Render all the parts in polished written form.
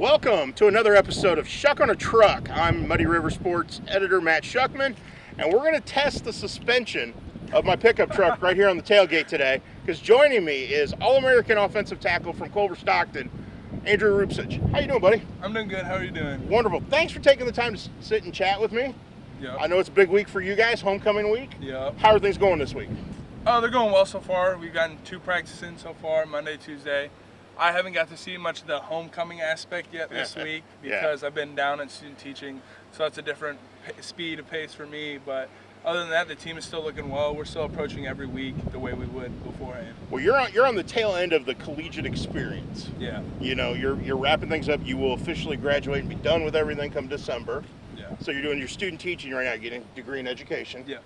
Welcome to another episode of Schuck on a Truck. I'm Muddy River Sports editor Matt Schuckman, and we're going to test the suspension of my pickup truck right here on the tailgate today, because joining me is All-American offensive tackle from Culver-Stockton, Andrew Rupcich. How you doing, buddy? I'm doing good. How are you doing? Wonderful. Thanks for taking the time to sit and chat with me. Yep. I know it's a big week for you guys, homecoming week. Yep. How are things going this week? Oh, they're going well so far. We've gotten 2 practices in so far, Monday, Tuesday. I haven't got to see much of the homecoming aspect yet this week because I've been down in student teaching, so that's a different speed of pace for me. But other than that, the team is still looking well. We're still approaching every week the way we would beforehand. Well, you're on the tail end of the collegiate experience. Yeah. You know, you're wrapping things up. You will officially graduate and be done with everything come December. Yeah. So you're doing your student teaching right now, getting a degree in education. Yeah.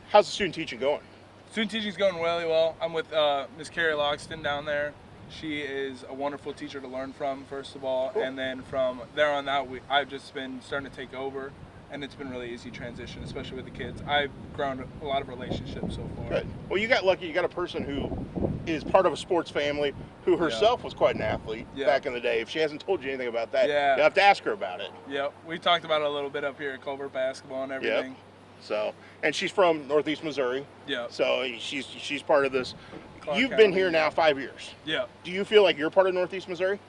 How's the student teaching going? Student teaching is going really well. I'm with Miss Carrie Logston down there. She is a wonderful teacher to learn from, first of all, cool. And then from there on out, I've just been starting to take over, and it's been really easy transition, especially with the kids. I've grown a lot of relationships so far. Good. Well, you got lucky. You got a person who is part of a sports family who herself was quite an athlete back in the day. If she hasn't told you anything about that, you'll have to ask her about it. Yep. We talked about it a little bit up here at Culver basketball and everything. Yep. So, and she's from Northeast Missouri. Yeah. So she's part of this. You've County. been here now 5 years. Yeah. Do you feel like you're part of Northeast Missouri?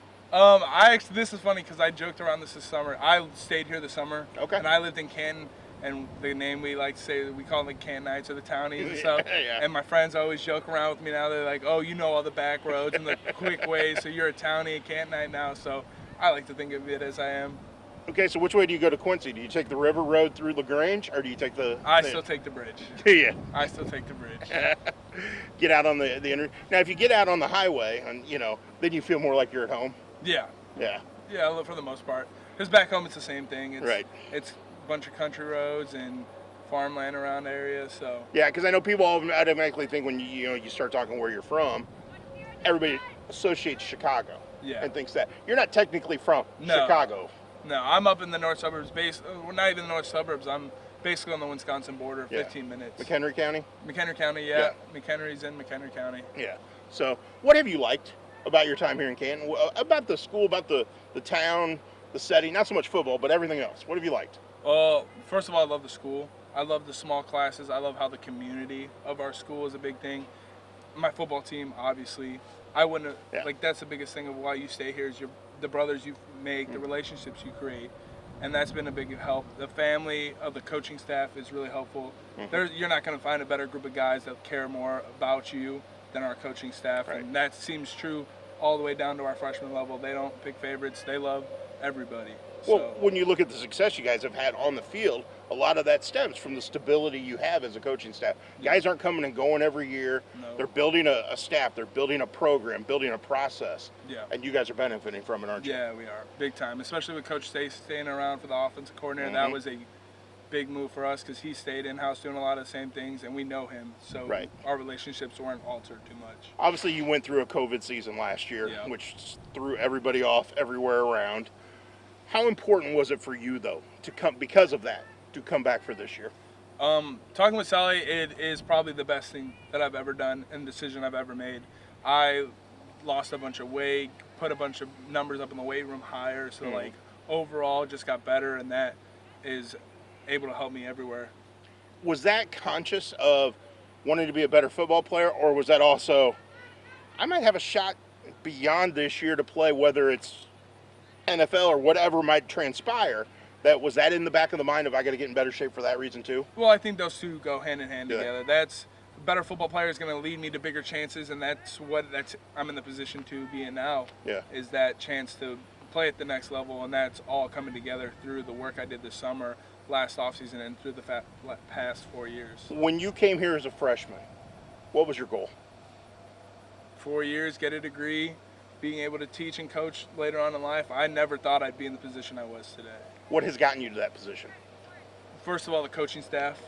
This is funny because I joked around this summer. I stayed here this summer. Okay. And I lived in Canton, and the name we like to say, we call them the Cantonites or the Townies and stuff. Yeah. And my friends always joke around with me now. They're like, "Oh, you know all the back roads and the quick ways, so you're a Townie, a Cantonite now." So I like to think of it as I am. Okay, so which way do you go to Quincy? Do you take the river road through LaGrange, or do you take the... I still take the bridge. Yeah. I still take the bridge. Get out on the inner... Now, if you get out on the highway, and then you feel more like you're at home. Yeah. Yeah. Yeah, for the most part. Because back home, it's the same thing. Right. It's a bunch of country roads and farmland around areas, so... Yeah, because I know people automatically think when you start talking where you're from, everybody associates Chicago and thinks that. You're not technically from Chicago. No, I'm up in the north suburbs. We're not even the north suburbs. I'm basically on the Wisconsin border, 15 minutes. McHenry County? McHenry County, yeah. McHenry's in McHenry County. Yeah. So what have you liked about your time here in Canton? About the school, about the town, the setting? Not so much football, but everything else. What have you liked? Well, first of all, I love the school. I love the small classes. I love how the community of our school is a big thing. My football team, obviously. I wouldn't have, that's the biggest thing of why you stay here is the brothers you make, the relationships you create, and that's been a big help. The family of the coaching staff is really helpful. You're not going to find a better group of guys that care more about you than our coaching staff, and that seems true all the way down to our freshman level. They don't pick favorites. They love everybody. Well, when you look at the success you guys have had on the field, a lot of that stems from the stability you have as a coaching staff. Guys aren't coming and going every year. No. They're building a staff. They're building a program, building a process. Yeah. And you guys are benefiting from it, aren't you? Yeah, we are. Big time. Especially with Coach Stace staying around for the offensive coordinator. That was a big move for us because he stayed in-house doing a lot of the same things, and we know him. So our relationships weren't altered too much. Obviously, you went through a COVID season last year, which threw everybody off everywhere around. How important was it for you, though, to come because of that, to come back for this year? Talking with Sally, it is probably the best thing that I've ever done and decision I've ever made. I lost a bunch of weight, put a bunch of numbers up in the weight room higher, so overall just got better, and that is able to help me everywhere. Was that conscious of wanting to be a better football player, or was that also, I might have a shot beyond this year to play, whether it's NFL or whatever might transpire? Was that in the back of the mind of I got to get in better shape for that reason too? Well, I think those two go hand in hand together. That's a better football player is going to lead me to bigger chances, and that's I'm in the position to be in now. Yeah, is that chance to play at the next level, and that's all coming together through the work I did this summer, last offseason, and through the past 4 years. When you came here as a freshman, what was your goal? 4 years, get a degree. Being able to teach and coach later on in life, I never thought I'd be in the position I was today. What has gotten you to that position? First of all, the coaching staff.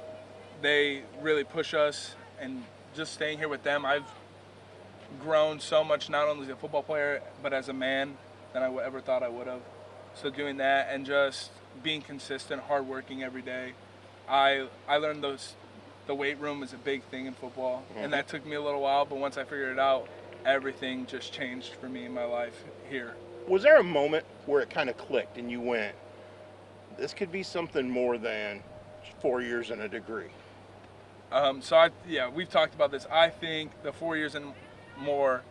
They really push us, and just staying here with them, I've grown so much, not only as a football player, but as a man than I ever thought I would have. So doing that and just being consistent, hardworking every day. I learned the weight room is a big thing in football, and that took me a little while, but once I figured it out, everything just changed for me in my life here. Was there a moment where it kind of clicked and you went, this could be something more than 4 years and a degree? We've talked about this. I think the 4 years and more,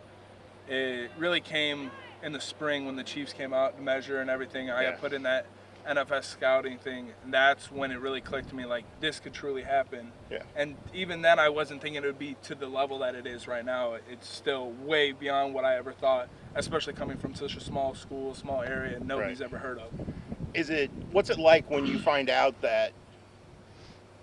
it really came in the spring when the Chiefs came out to measure and everything. I got put in that NFS scouting thing, and that's when it really clicked to me, like, this could truly happen. Yeah. And even then, I wasn't thinking it would be to the level that it is right now. It's still way beyond what I ever thought, especially coming from such a small school, small area, and nobody's ever heard of. What's it like when you find out that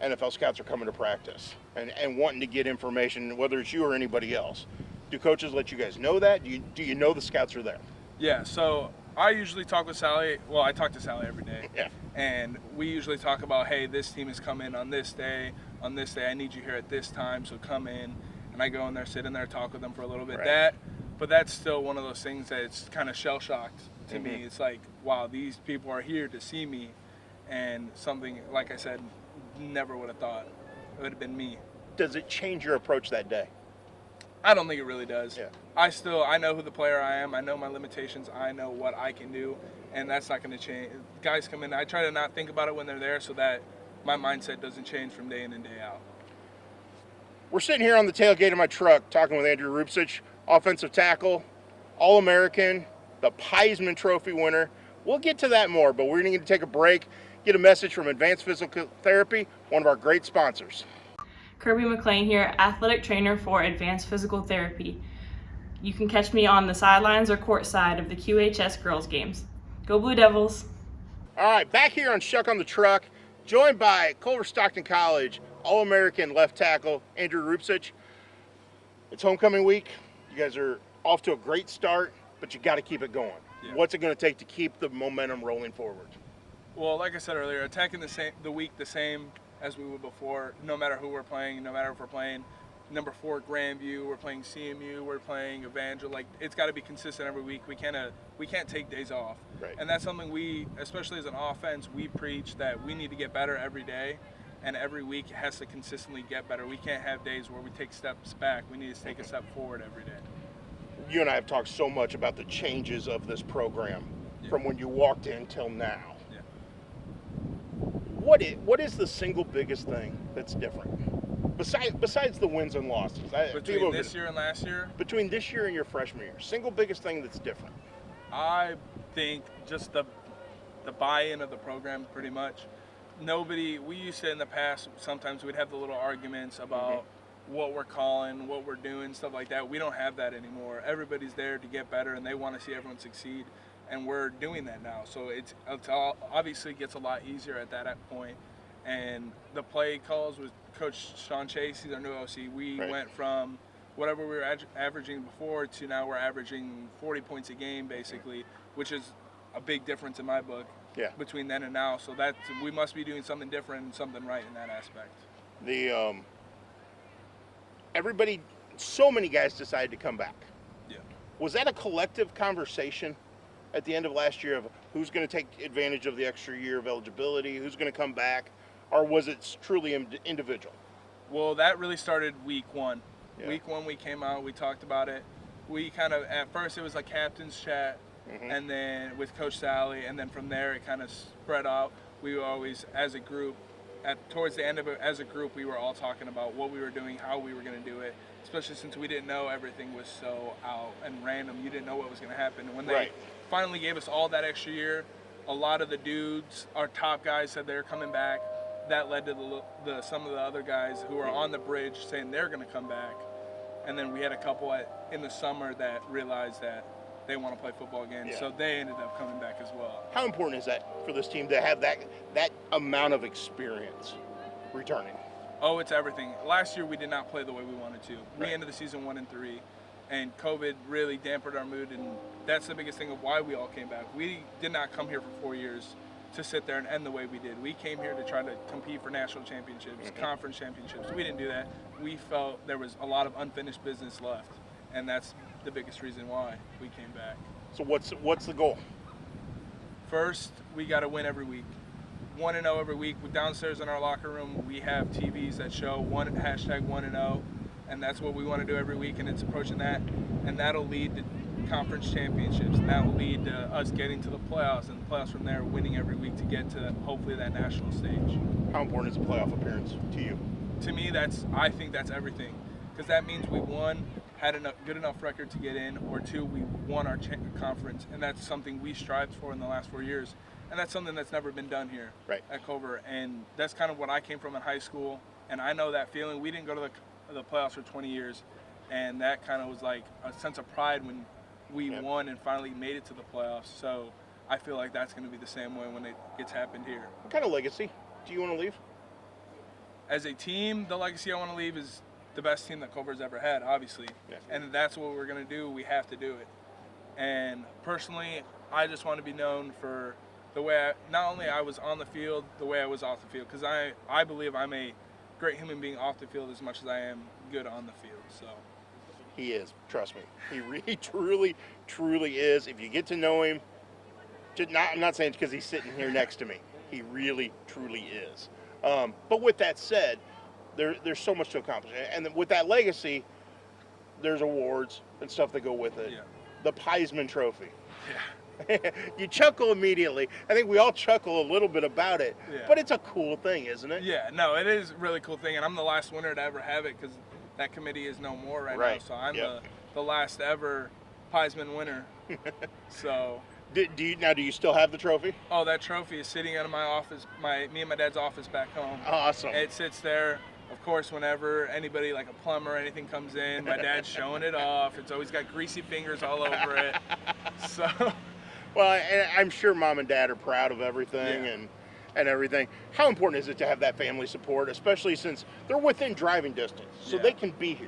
NFL scouts are coming to practice and wanting to get information, whether it's you or anybody else? Do coaches let you guys know that? Do you know the scouts are there? Yeah, so I usually talk with Sally. Well, I talk to Sally every day. Yeah. And we usually talk about, hey, this team is coming on this day. On this day, I need you here at this time, so come in. And I go in there, sit in there, talk with them for a little bit. Right. But that's still one of those things that it's kind of shell-shocked to me. It's like, wow, these people are here to see me. And something, like I said, never would have thought it would have been me. Does it change your approach that day? I don't think it really does. Yeah. I know who the player I am. I know my limitations. I know what I can do, and that's not going to change. Guys come in. I try to not think about it when they're there, so that my mindset doesn't change from day in and day out. We're sitting here on the tailgate of my truck talking with Andrew Rupcich, offensive tackle, All-American, the Heisman Trophy winner. We'll get to that more, but we're going to take a break, get a message from Advanced Physical Therapy, one of our great sponsors. Kirby McLean here, athletic trainer for Advanced Physical Therapy. You can catch me on the sidelines or courtside of the QHS girls games. Go Blue Devils! All right, back here on Schuck on the Truck, joined by Culver-Stockton College All-American left tackle Andrew Rupcich. It's homecoming week. You guys are off to a great start, but you got to keep it going. Yeah. What's it going to take to keep the momentum rolling forward? Well, like I said earlier, attacking the week the same as we would before, no matter who we're playing, no matter if we're playing number 4 Grandview, we're playing CMU, we're playing Evangel. Like, it's got to be consistent every week. We can't take days off. Right. And that's something we, especially as an offense, we preach that we need to get better every day, and every week it has to consistently get better. We can't have days where we take steps back. We need to take a step forward every day. You and I have talked so much about the changes of this program from when you walked in till now. What is the single biggest thing that's different besides the wins and losses? Between this year and last year? Between this year and your freshman year, single biggest thing that's different? I think just the buy-in of the program, pretty much. We used to in the past, sometimes we'd have the little arguments about what we're calling, what we're doing, stuff like that. We don't have that anymore. Everybody's there to get better, and they want to see everyone succeed. And we're doing that now, so it's obviously gets a lot easier at that point. And the play calls with Coach Sean Chase, he's our new OC. We went from whatever we were averaging before to now we're averaging 40 points a game, basically, which is a big difference in my book between then and now. So we must be doing something different and something right in that aspect. So many guys decided to come back. Yeah. Was that a collective conversation at the end of last year of who's going to take advantage of the extra year of eligibility, who's going to come back, or was it truly individual? Well, that really started week 1. Yeah. Week 1 we came out, we talked about it. We kind of, at first it was like captain's chat, and then with Coach Sally, and then from there it kind of spread out. We were always, as a group, towards the end of it, as a group, we were all talking about what we were doing, how we were going to do it, especially since we didn't know everything was so out and random. You didn't know what was going to happen. And when they finally gave us all that extra year, a lot of the dudes, our top guys, said they're coming back. That led to some of the other guys who are on the bridge saying they're going to come back. And then we had a couple in the summer that realized that they want to play football again, so they ended up coming back as well. How important is that for this team to have that amount of experience returning? Oh, it's everything. Last year we did not play the way we wanted to. We ended the season 1-3, and COVID really dampened our mood, and that's the biggest thing of why we all came back. We did not come here for 4 years to sit there and end the way we did. We came here to try to compete for national championships, conference championships. We didn't do that. We felt there was a lot of unfinished business left, and that's the biggest reason why we came back. So what's the goal? First, we got to win every week. 1-0 every week. Downstairs in our locker room, we have TVs that show #1-0, and that's what we want to do every week, and it's approaching that, and that'll lead to conference championships, and that will lead to us getting to the playoffs, and the playoffs from there, winning every week to get to hopefully that national stage. How important is a playoff appearance to you? To me, I think that's everything, because that means we, one, had a good enough record to get in, or two, we won our conference, and that's something we strived for in the last 4 years, and that's something that's never been done here at Culver, and that's kind of what I came from in high school, and I know that feeling. We didn't go to the playoffs for 20 years, and that kind of was like a sense of pride when we won and finally made it to the playoffs. So I feel like that's going to be the same way when it gets happened here. What kind of legacy do you want to leave? As a team, the legacy I want to leave is the best team that Culver's ever had, obviously. Yeah. And that's what we're going to do. We have to do it. And personally, I just want to be known for the way not only I was on the field, the way I was off the field. Because I believe I'm a great human being off the field as much as I am good on the field. So he is, trust me. He really, truly is. If you get to know him, I'm not saying it's because he's sitting here next to me. He really, truly is. But with that said, there's so much to accomplish. And with that legacy, there's awards and stuff that go with it. Yeah. The Heisman Trophy. Yeah. You chuckle immediately. I think we all chuckle a little bit about it. Yeah. But it's a cool thing, isn't it? Yeah, no, it is a really cool thing. And I'm the last winner to ever have it because that committee is no more right now. So I'm the last ever Heisman winner. So... Do you still have the trophy? Oh, that trophy is sitting out of my office, me and my dad's office back home. Awesome. It sits there. Of course, whenever anybody like a plumber or anything comes in, my dad's showing it off. It's always got greasy fingers all over it. So, well, and I'm sure mom and dad are proud of everything and everything. How important is it to have that family support, especially since they're within driving distance, so they can be here?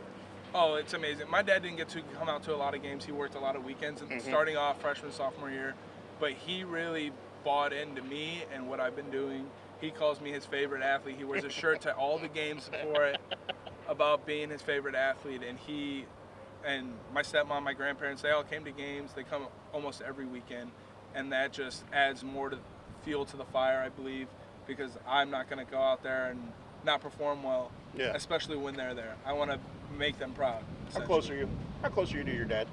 Oh, it's amazing. My dad didn't get to come out to a lot of games. He worked a lot of weekends and starting off freshman, sophomore year. But he really bought into me and what I've been doing. He calls me his favorite athlete. He wears a shirt to all the games for it about being his favorite athlete. And he and my stepmom, my grandparents, they all came to games. They come almost every weekend. And that just adds more to fuel to the fire, I believe, because I'm not going to go out there and not perform well, especially when they're there. I want to make them proud. How close are you? How close are you to your dad?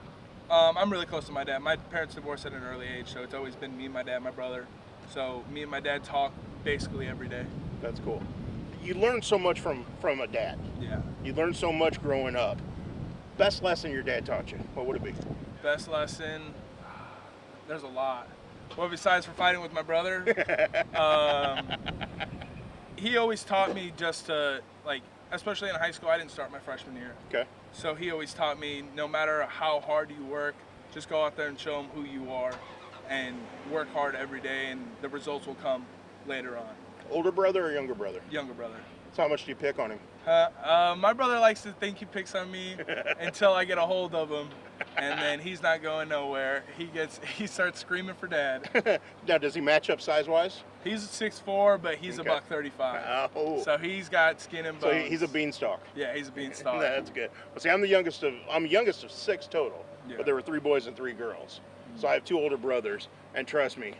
I'm really close to my dad. My parents divorced at an early age, so it's always been me, my dad, my brother. So me and my dad talk basically every day. That's cool. You learn so much from a dad. Yeah. You learn so much growing up. Best lesson your dad taught you, what would it be? Best lesson? There's a lot. Well, besides for fighting with my brother, he always taught me just to, like, especially in high school, I didn't start my freshman year. Okay. So he always taught me, no matter how hard you work, just go out there and show them who you are and work hard every day, and the results will come later on. Older brother or younger brother? Younger brother. So how much do you pick on him? My brother likes to think he picks on me until I get a hold of him, and then he's not going nowhere. He starts screaming for dad. Now, does he match up size-wise? He's 6'4", but he's about 35. Oh. So he's got skin and bones. So he's a beanstalk. Yeah, he's a beanstalk. That's good. Well, see, I'm youngest of 6 total, but there were 3 boys and 3 girls. So I have 2 older brothers, and trust me,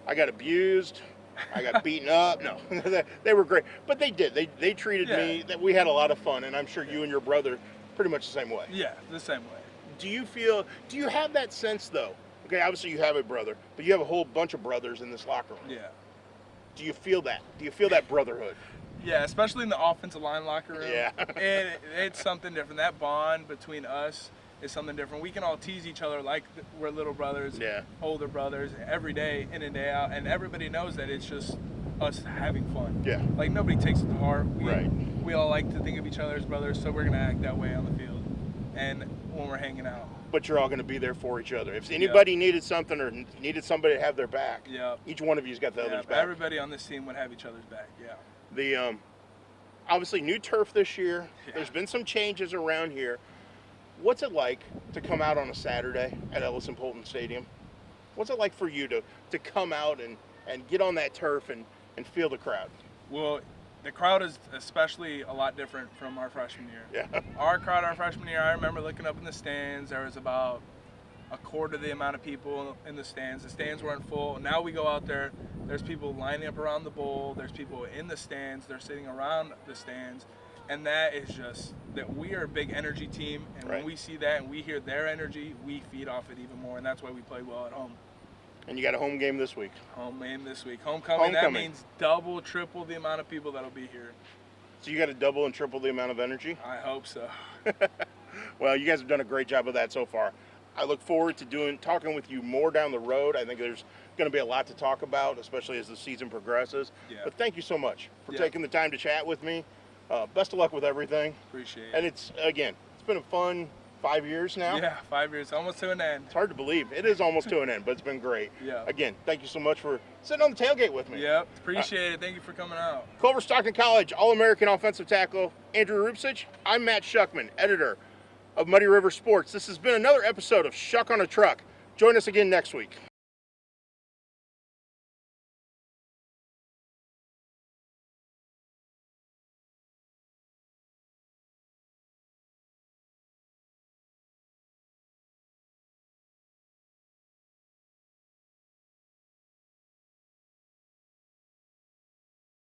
I got abused. I got beaten up. No, they were great, but they did. They treated me. That we had a lot of fun, and I'm sure you and your brother pretty much the same way. Yeah, the same way. Do you have that sense though? Okay, obviously you have a brother, but you have a whole bunch of brothers in this locker room. Yeah. Do you feel that? Do you feel that brotherhood? Yeah, especially in the offensive line locker room. Yeah. It's something different. That bond between us is something different. We can all tease each other like we're little brothers, older brothers, every day, in and day out, and everybody knows that it's just us having fun. Yeah. Like, nobody takes it to heart. Right. We all like to think of each other as brothers, so we're going to act that way on the field and when we're hanging out. But you're all going to be there for each other. If anybody needed something or needed somebody to have their back, each one of you's got the other's back. Everybody on this team would have each other's back, The obviously new turf this year. There's been some changes around here. What's it like to come out on a Saturday at Ellison Polton Stadium? What's it like for you to come out and get on that turf and feel the crowd? Well, the crowd is especially a lot different from our freshman year. Yeah. Our crowd, our freshman year, I remember looking up in the stands, there was about a quarter of the amount of people in the stands. The stands weren't full. Now we go out there, there's people lining up around the bowl, there's people in the stands, they're sitting around the stands, And that is just that we are a big energy team, and Right. when we see that and we hear their energy, we feed off it even more, and that's why we play well at home. And you got a home game this week. Home game this week. Homecoming. That means double, triple the amount of people that'll be here. So you got to double and triple the amount of energy? I hope so. Well, you guys have done a great job of that so far. I look forward to talking with you more down the road. I think there's going to be a lot to talk about, especially as the season progresses. Yeah. But thank you so much for taking the time to chat with me. Best of luck with everything. Appreciate it. And it's been a fun 5 years now. Yeah, 5 years, almost to an end. It's hard to believe. It is almost to an end, but it's been great. Yeah. Again, thank you so much for sitting on the tailgate with me. Yep, appreciate it. Thank you for coming out. Culver-Stockton College All-American offensive tackle Andrew Rupcich. I'm Matt Schuckman, editor of Muddy River Sports. This has been another episode of Schuck on a Truck. Join us again next week.